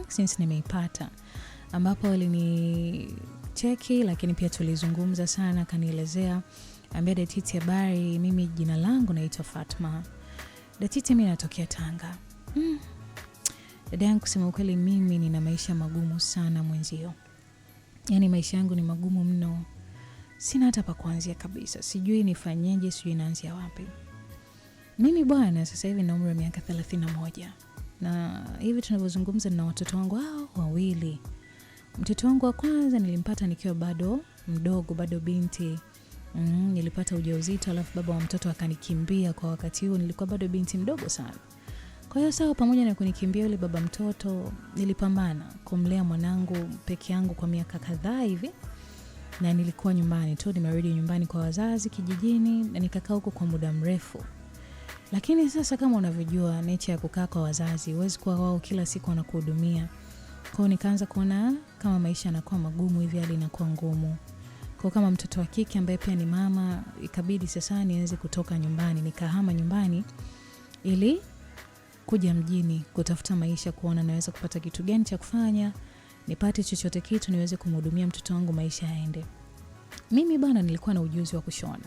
since nimeipata, ambapo alinicheki lakini pia tulizungumza sana, kanielezea, ambia Datiti habari, mimi jina langu naitwa Fatma. Datiti mimi natokea Tanga. Dada yangu, kusema ukweli mimi nina maisha magumu sana mwenzio. Yaani maisha yangu ni magumu mno. Sina hata pa kuanzia kabisa. Sijui nifanyeje, sijui naanzia wapi. Mimi bwana sasa hivi na umri wa miaka 31. Na hivi tunavyozungumza na watoto wangu wawili. Mtoto wangu wa kwanza nilimpata nikiwa bado mdogo, bado binti. Nilipata ujauzito alafu baba wa mtoto akanikimbia. Kwa wakati huo nilikuwa bado binti mdogo sana. Kwa hiyo sawa, pamoja na kunikimbia yule baba mtoto, nilipambana kumlea mwanangu peke yangu kwa miaka kadhaa hivi. Na nilikuwa nyumbani tu, nimerudi nyumbani kwa wazazi kijijini na nikakaa huko kwa muda mrefu. Lakini sasa kama unavyojua nature ya kukaa kwa wazazi, huwezi kuwa wao kila siku wanakuhudumia. Kwa hiyo nikaanza kuona kama maisha yanakuwa magumu hivi, hali inakuwa ngumu. Kwa kama mtoto wa kike ambaye pia ni mama, ikabidi sasa nianze kutoka nyumbani, nikahama nyumbani ili kuja mjini kutafuta maisha, kuona naweza kupata kitu gani cha kufanya, nipate chochote kitu niweze kumhudumia mtoto wangu, maisha yaende. Mimi bana nilikuwa na ujuzi wa kushona.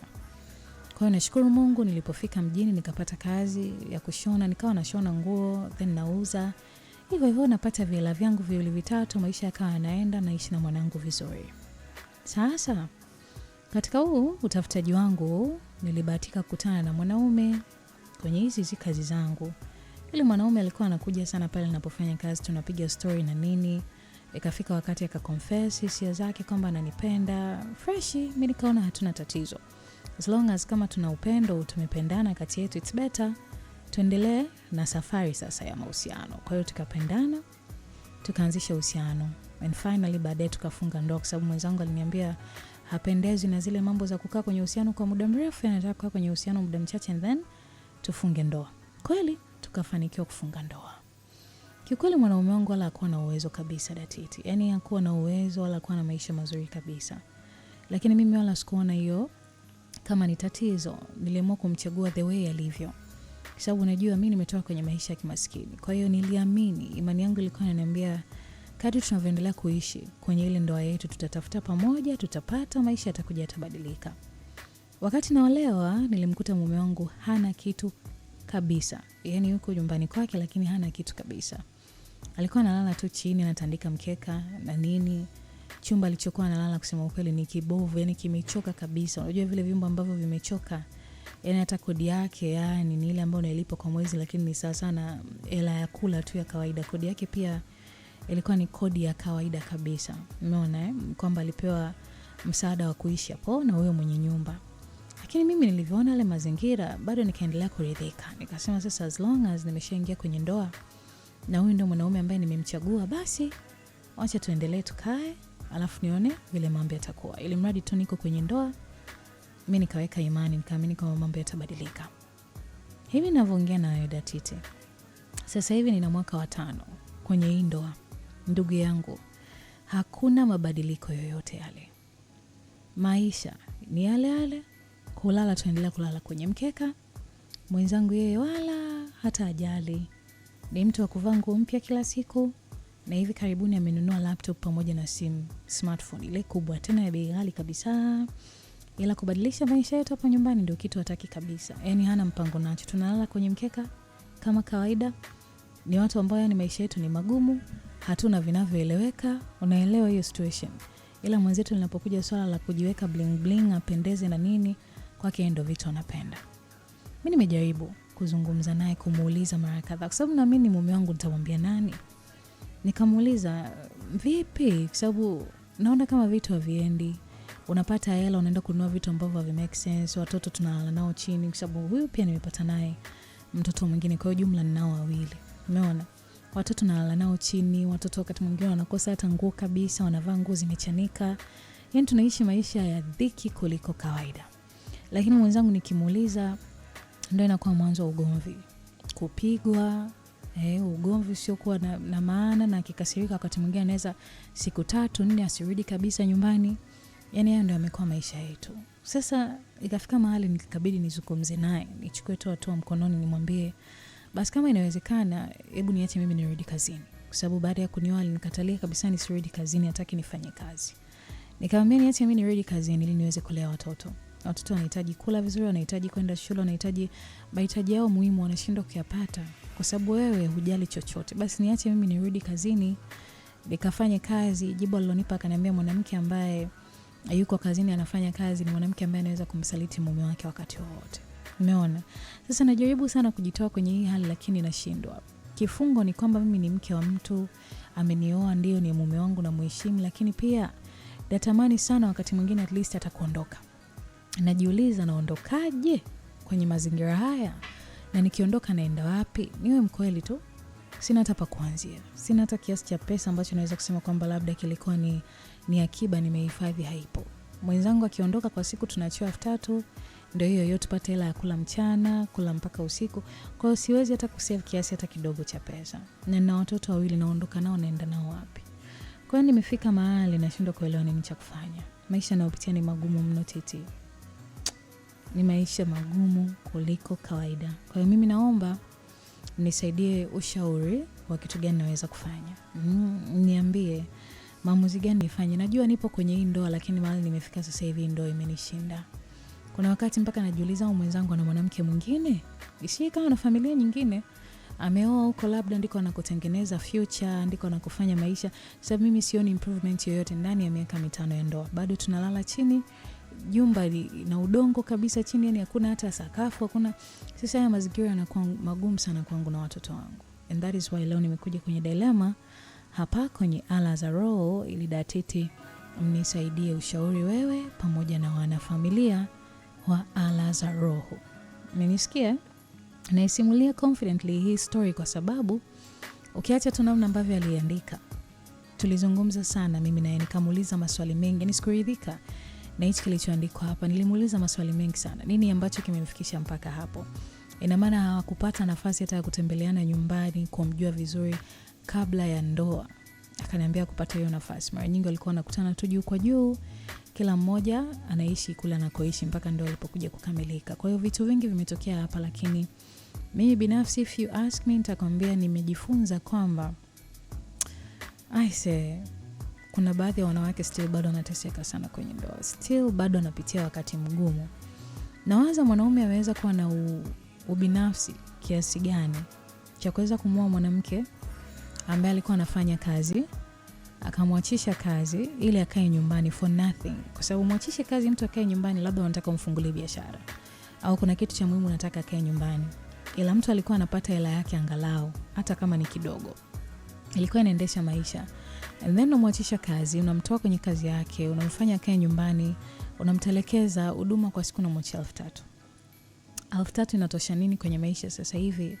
Kwa hiyo nashukuru Mungu, nilipofika mjini nikapata kazi ya kushona, nikawa nashona nguo, then nauza. Hivyo napata vihela vyangu viwili vitatu, maisha yakawa yanaenda, naishi na mwanangu vizuri. Sasa katika huu utafutaji wangu nilibahatika kukutana na mwanaume kwenye hizi kazi zangu. Yule mwanaume alikuwa anakuja sana pale ninapofanya kazi, tunapiga story na nini. Ikafika wakati akaconfess hisia zake kwamba ananipenda. Fresh, mimi nikaona hatuna tatizo. As long as kama tuna upendo, tumependana kati yetu, it's better tuendelee na safari sasa ya mahusiano. Kwa hiyo tukapendana, tukaanzisha uhusiano. And finally baadaye tukafunga ndoa, kwa sababu mwenzangu aliniambia hapendezi na zile mambo za kukaa kwenye uhusiano kwa muda mrefu, anataka kukaa kwenye uhusiano muda mchache and then tufunge ndoa. Kweli tukafanikiwa kufunga ndoa. Kiukweli mwanaume wangu wala hakuwa na uwezo kabisa Datiti. Yaani hakuwa na uwezo wala hakuwa na maisha mazuri kabisa. Lakini mimi wala sikuona hiyo kama ni tatizo. Niliamua kumchagua the way alivyo. Kwa sababu unajua mimi nimetoka kwenye maisha ya kimaskini. Kwa hiyo niliamini, imani yangu ilikuwa inaniambia kadri tunavyoendelea kuishi kwenye ile ndoa yetu, tutatafuta pamoja, tutapata, maisha yatakuja yatabadilika. Wakati naolewa nilimkuta mume wangu hana kitu kabisa. Yaani yuko nyumbani kwake lakini hana kitu kabisa. Alikuwa analala tu chini, anatandika mkeka na nini. Chumba alichokuwa analala kusema ukweli ni kibovu, yani kimechoka kabisa. Unajua vile vyumba ambavyo vimechoka, yani hata kodi yake yani ni ile ambayo unalipa kwa mwezi, lakini ni sawa sana hela ya kula tu ya kawaida. Kodi yake pia ilikuwa ni kodi ya kawaida kabisa. Umeona kwamba alipewa msaada wa kuishi hapo na huyo mwenye nyumba. Lakini mimi nilivyoona yale mazingira bado nikaendelea kuridhika. Nikasema sasa as long as nimeshaingia kwenye ndoa na huyu ndio mwanaume ambaye nimemchagua, basi acha tuendelee tukae, alafu nione vile mambo yatakuwa. Ili mradi tu niko kwenye ndoa, mimi nikaweka imani, nikaamini kwamba mambo yatabadilika. Hivi ninavyoongea na wewe Datiti, sasa hivi nina mwaka wa 5 kwenye hii ndoa. Ndugu yangu, hakuna mabadiliko yoyote yale. Maisha ni yale yale. Kulala tuendelea kulala kwenye mkeka. Mwenzangu yeye wala hata ajali. Ni mtu wa kuvaa nguo mpya kila siku, na hivi karibuni amenunua laptop pamoja na simu smartphone ile kubwa tena ya bei ghali kabisa. Ila kubadilisha maisha yetu hapa nyumbani ndio kitu hataki kabisa. Yaani hana mpango nacho. Tunalala kwenye mkeka kama kawaida. Ni watu ambao yani maisha yetu ni magumu, hatuna vinavyoeleweka. Unaelewa hiyo situation. Ila mwenzetu linapokuja swala la kujiweka bling bling, apendeze na nini, kwake ndio vitu anapenda. Mimi nimejaribu kuzungumza naye, kumuuliza mara kadhaa, kwa sababu naamini mume wangu nitamwambia nani. Nikamuuliza vipi, kwa sababu naona kama vitu haviendi. Unapata hela unaenda kununua vitu ambavyo havi make sense, watoto tunalala nao chini, kwa sababu huyu pia nimepata naye mtoto mwingine, kwa jumla ninao 2. Umeona? Watoto nalala nao chini, watoto wakati mwingine wanakosa hata nguo kabisa, wanavaa nguo zimechanika. Yaani tunaishi maisha ya dhiki kuliko kawaida. Lakini mwenzangu nikimuuliza ndio inakuwa mwanzo wa ugomvi. Kupigwa, ugomvi sio kuwa na maana, na akikasirika wakati mwingine anaweza siku 3-4 asirudi kabisa nyumbani. Yaani hayo ndio yamekuwa maisha yetu. Sasa ikafika mahali nikabidi nizungumze naye, nichukue tu hatua mkononi nimwambie basi kama inawezekana hebu niache mimi nirudi kazini. kwa sababu baada ya kunioa alinikatalia kabisa nisirudi kazini, hataki nifanye kazi. Nikamwambia niache mimi nirudi kazini ili niweze kulea watoto. Watoto wanahitaji kula vizuri, wanahitaji kwenda shule, wanahitaji mahitaji yao muhimu, wanashindwa kuyapata kwa sababu wewe hujali chochote. Basi niache mimi nirudi kazini nikafanye kazi. Jibu alilonipa akaniambia mwanamke ambaye yuko kazini anafanya kazi ni mwanamke ambaye anaweza kumsaliti mume wake wakati wowote. Umeona? Sasa najaribu sana kujitoa kwenye hii hali lakini nashindwa. Kifungo ni kwamba mimi ni mke wa mtu, amenioa, ndio ni mume wangu na mheshimu, lakini pia natamani sana wakati mwingine at least atakuondoka. Najiuliza naondokaje kwenye mazingira haya, na nikiondoka naenda wapi? Niwe mkweli tu, sina hata pa kuanzia. Sina hata kiasi cha pesa ambacho naweza kusema kwamba labda kilikuwa ni akiba nimehifadhi, haipo. Mwenzangu akiondoka kwa siku tunaachiwa 3000, ndio hiyo yote tupate hela ya kula mchana, kula mpaka usiku. Kwa hiyo siwezi hata kusave kiasi hata kidogo cha pesa. Na nina watoto 2, naondoka nao naenda nao wapi? Kwa hiyo nimefika mahali nashindwa kuelewa nini cha kufanya. Maisha nayopitia ni magumu mno Titi. Ni maisha magumu kuliko kawaida. Kwa hiyo mimi naomba nisaidie ushauri wa kitu gani naweza kufanya. Niambie maamuzi gani nifanye. Najua nipo kwenye hii ndoa lakini mahali nimefika sasa hivi ndoa imenishinda. Kuna wakati mpaka najiuliza mwenzangu ana mwanamke mwingine, isiye kama na familia nyingine, ameoa huko labda ndiko anakotengeneza future, ndiko anakofanya maisha. Sababu mimi sioni improvement yoyote ndani ya miaka 5 ya ndoa. Bado tunalala chini, jumba na udongo kabisa chini, yani hakuna hata sakafu, hakuna. Sasa haya mazingira yanakuwa magumu sana kwangu na watoto wangu. And that is why leo nimekuja kwenye dilemma hapa kwenye Ala za Roho ili Titi mnisaidie ushauri wewe pamoja na wanafamilia wa Ala za Roho. Mmenisikia? Naisimulia confidently hii story kwa sababu ukiacha tu namna ambavyo aliandika, tulizungumza sana mimi naye, nikamuuliza maswali mengi. Nisikuridhika na hichi kilichoandikwa hapa. Nilimuuliza maswali mengi sana. Nini ambacho kimemfikisha mpaka hapo? Ina maana hawakupata nafasi hata ya kutembeleana nyumbani, kumjua vizuri kabla ya ndoa. Akaniambia kupata hiyo nafasi. Mara nyingi walikuwa wanakutana tu juu kwa juu, kila mmoja anaishi kule anakoishi mpaka ndoa ilipokuja kukamilika. Kwa hiyo vitu vingi vimetokea hapa, lakini mimi binafsi if you ask me nitakwambia nimejifunza kwamba kuna baadhi ya wanawake still bado wanateseka sana kwenye ndoa. Still bado wanapitia wakati mgumu. Nawaza mwanaume ameweza kuwa na ubinafsi kiasi gani cha kuweza kumwoa mwanamke ambaye alikuwa anafanya kazi, akamwachisha kazi ili akae nyumbani for nothing. Kwa sababu mwachishe kazi mtu akae nyumbani, labda unataka umfungulie biashara au kuna kitu cha muhimu unataka akae nyumbani. Ila mtu alikuwa anapata hela yake angalau hata kama ni kidogo, ilikuwa inaendesha maisha. And then unamwachisha kazi, unamtoa kwenye kazi yake, unamfanya akae nyumbani, unamtelekeza huduma kwa siku, unamwachia 3000. 3000 inatosha nini kwenye maisha sasa hivi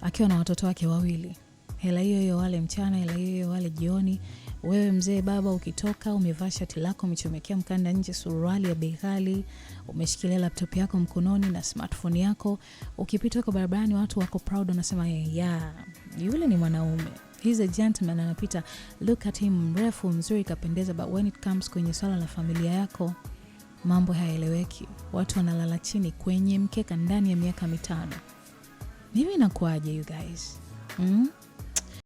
akiwa na watoto wake 2? Hela hiyo wale mchana, hela hiyo wale jioni. Wewe mzee baba ukitoka umevaa shati lako, umechomekea mkanda nje, suruali ya bei ghali, umeshikilia laptop yako mkononi na smartphone yako, ukipita kwa barabarani watu wako proud, wanasema yule ni mwanaume, he's a gentleman, anapita, look at him, mrefu, mzuri, kapendeza. But when it comes kwenye swala la familia yako, mambo hayaeleweki. Watu wanalala chini kwenye mkeka ndani ya miaka 5. Mimi nakuaje you guys?